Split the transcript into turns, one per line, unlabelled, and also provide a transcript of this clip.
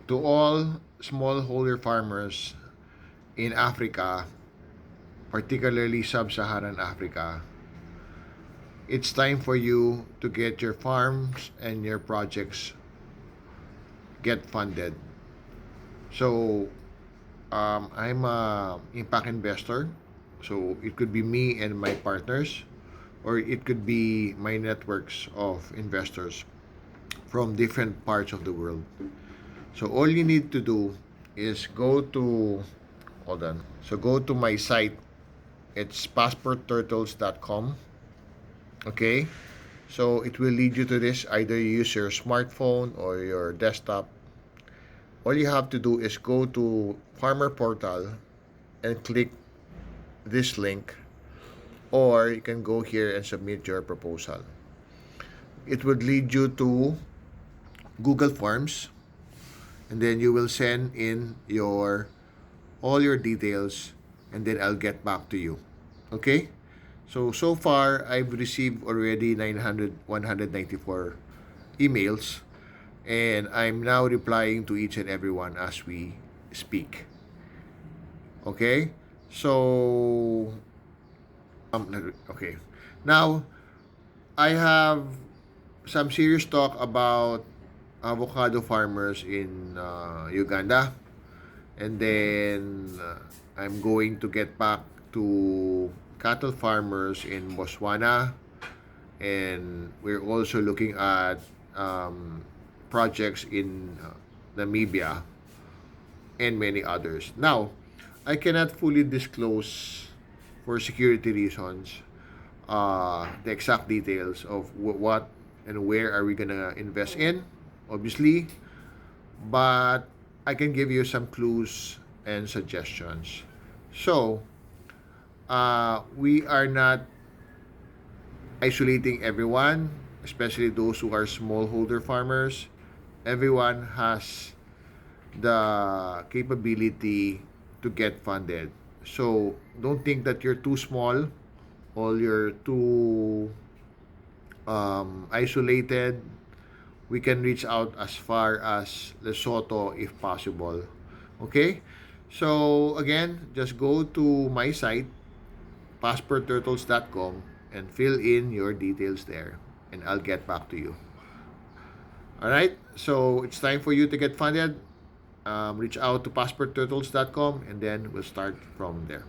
To all smallholder farmers in Africa, particularly sub-Saharan Africa, it's time for you to get your farms and your projects get funded. So, I'm a impact investor. So it could be me and my partners, or it could be my networks of investors from different parts of the world. So all you need to do is go to, hold on. So go to my site. It's passportturtles.com. Okay. So it will lead you to this. Either you use your smartphone or your desktop. All you have to do is go to Farmer Portal and click this link, or you can go here and submit your proposal. It would lead you to Google Forms, and then you will send in your all your details, and then I'll get back to you. Okay? So far I've received already 194 emails, and I'm now replying to each and every one as we speak. Okay? So okay. Now I have some serious talk about avocado farmers in Uganda, and then I'm going to get back to cattle farmers in Botswana, and we're also looking at projects in Namibia and many others. Now, I cannot fully disclose for security reasons the exact details of what and where are we gonna invest in, obviously, but I can give you some clues and suggestions. So, we are not isolating everyone, especially those who are smallholder farmers. Everyone has the capability to get funded. So, don't think that you're too small or you're too isolated. We can reach out as far as Lesotho if possible. Okay? So, again, just go to my site, passportturtles.com, and fill in your details there, and I'll get back to you. All right? So, it's time for you to get funded. Reach out to passportturtles.com, and then we'll start from there.